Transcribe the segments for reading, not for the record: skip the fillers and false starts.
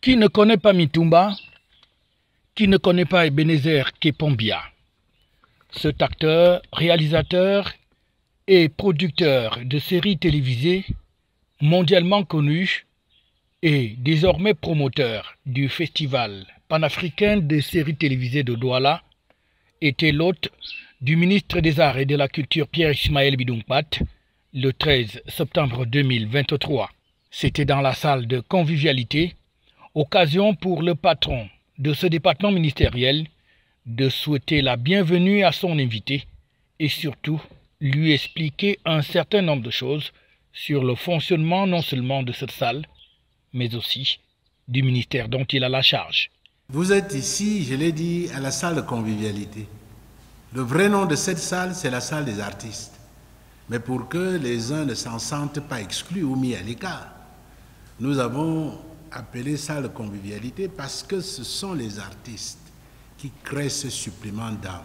Qui ne connaît pas Mitumba? Qui ne connaît pas Ebenezer Kepombia? Cet acteur, réalisateur et producteur de séries télévisées mondialement connu et désormais promoteur du Festival panafricain des séries télévisées de Douala était l'hôte du ministre des Arts et de la Culture Pierre Ismaël Bidounkpat le 13 septembre 2023. C'était dans la salle de convivialité, occasion pour le patron de ce département ministériel de souhaiter la bienvenue à son invité et surtout lui expliquer un certain nombre de choses sur le fonctionnement non seulement de cette salle, mais aussi du ministère dont il a la charge. Vous êtes ici, je l'ai dit, à la salle de convivialité. Le vrai nom de cette salle, c'est la salle des artistes. Mais pour que les uns ne s'en sentent pas exclus ou mis à l'écart, nous avons appelé salle de convivialité parce que ce sont les artistes qui créent ce supplément d'âme,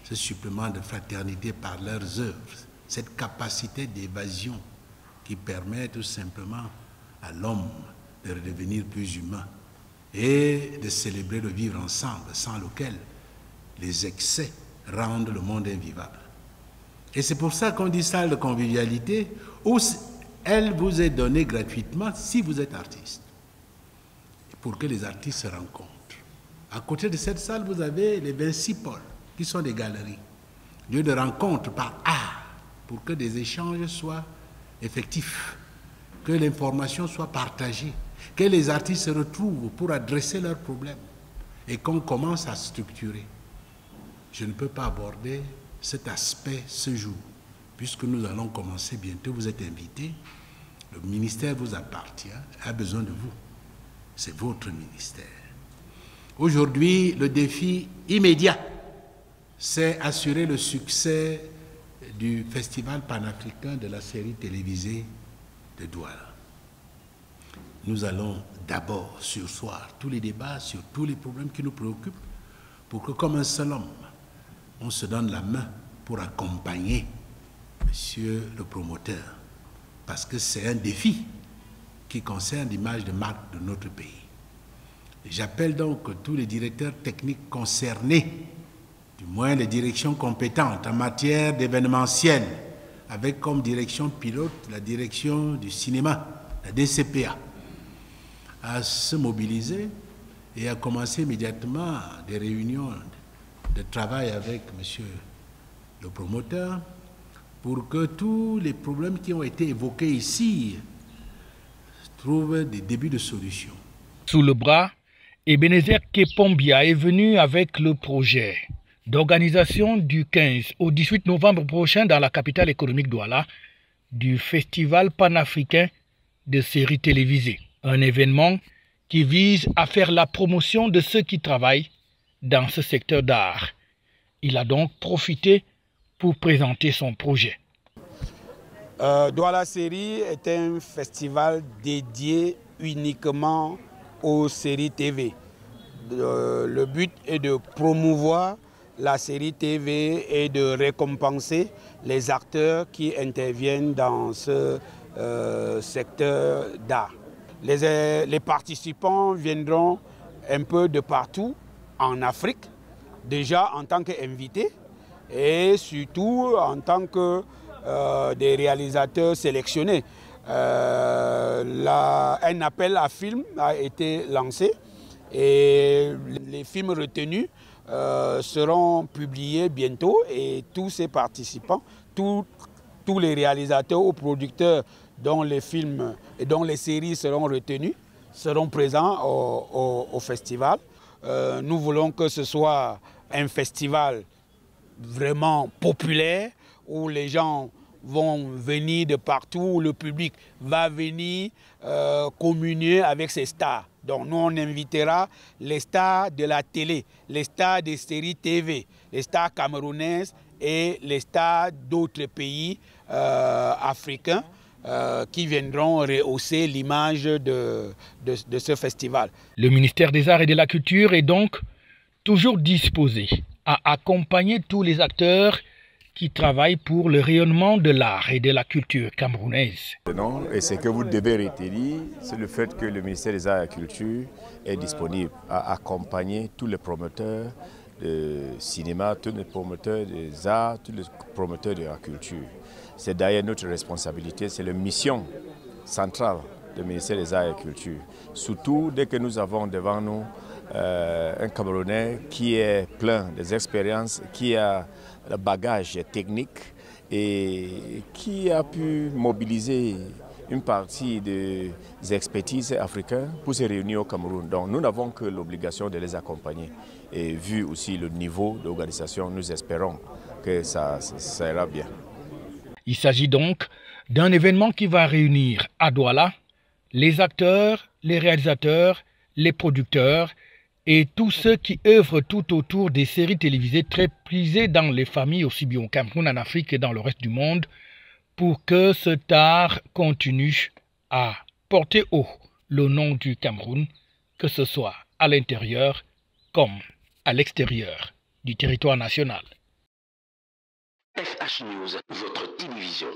ce supplément de fraternité par leurs œuvres, cette capacité d'évasion qui permet tout simplement à l'homme de redevenir plus humain et de célébrer le vivre ensemble, sans lequel les excès rendent le monde invivable. Et c'est pour ça qu'on dit salle de convivialité, où elle vous est donnée gratuitement si vous êtes artiste, pour que les artistes se rencontrent. À côté de cette salle, vous avez les 26 pôles, qui sont des galeries, lieux de rencontre par art, pour que des échanges soient effectifs, que l'information soit partagée, que les artistes se retrouvent pour adresser leurs problèmes et qu'on commence à structurer. Je ne peux pas aborder cet aspect ce jour, puisque nous allons commencer bientôt. Vous êtes invités, le ministère vous appartient, a besoin de vous. C'est votre ministère. Aujourd'hui, le défi immédiat, c'est assurer le succès du Festival panafricain de la série télévisée de Douala. Nous allons d'abord surseoir tous les débats sur tous les problèmes qui nous préoccupent pour que, comme un seul homme, on se donne la main pour accompagner monsieur le promoteur, parce que c'est un défi qui concerne l'image de marque de notre pays. J'appelle donc tous les directeurs techniques concernés, du moins les directions compétentes en matière d'événementiel, avec comme direction pilote la direction du cinéma, la DCPA, à se mobiliser et à commencer immédiatement des réunions de travail avec monsieur le promoteur pour que tous les problèmes qui ont été évoqués ici trouvent des débuts de solutions. Sous le bras, Ebenezer Kepombia est venu avec le projet d'organisation du 15 au 18 novembre prochain dans la capitale économique Douala du Festival panafricain de séries télévisées. Un événement qui vise à faire la promotion de ceux qui travaillent dans ce secteur d'art. Il a donc profité pour présenter son projet. Douala Série est un festival dédié uniquement aux séries TV. Le but est de promouvoir la série TV et de récompenser les acteurs qui interviennent dans ce secteur d'art. Les participants viendront un peu de partout en Afrique, déjà en tant qu'invités et surtout en tant que des réalisateurs sélectionnés. Un appel à films a été lancé et les films retenus seront publiés bientôt et tous ces participants, tous les réalisateurs ou producteurs dont les films et dont les séries seront retenus seront présents au festival. Nous voulons que ce soit un festival vraiment populaire où les gens vont venir de partout, où le public va venir communier avec ces stars. Donc nous, on invitera les stars de la télé, les stars des séries TV, les stars camerounaises et les stars d'autres pays africains qui viendront rehausser l'image de ce festival. Le ministère des Arts et de la Culture est donc toujours disposé à accompagner tous les acteurs qui travaille pour le rayonnement de l'art et de la culture camerounaise. Et ce que vous devez retenir, c'est le fait que le ministère des Arts et de la Culture est disponible à accompagner tous les promoteurs de cinéma, tous les promoteurs des arts, tous les promoteurs de la culture. C'est d'ailleurs notre responsabilité, c'est la mission centrale du ministère des Arts et de la Culture. Surtout dès que nous avons devant nous un Camerounais qui est plein d'expériences, qui a le bagage technique et qui a pu mobiliser une partie des expertises africaines pour se réunir au Cameroun. Donc nous n'avons que l'obligation de les accompagner. Et vu aussi le niveau d'organisation, nous espérons que ça ira bien. Il s'agit donc d'un événement qui va réunir à Douala les acteurs, les réalisateurs, les producteurs et tous ceux qui œuvrent tout autour des séries télévisées très prisées dans les familles, aussi bien au Cameroun, en Afrique et dans le reste du monde, pour que cet art continue à porter haut le nom du Cameroun, que ce soit à l'intérieur comme à l'extérieur du territoire national. FH News, votre télévision.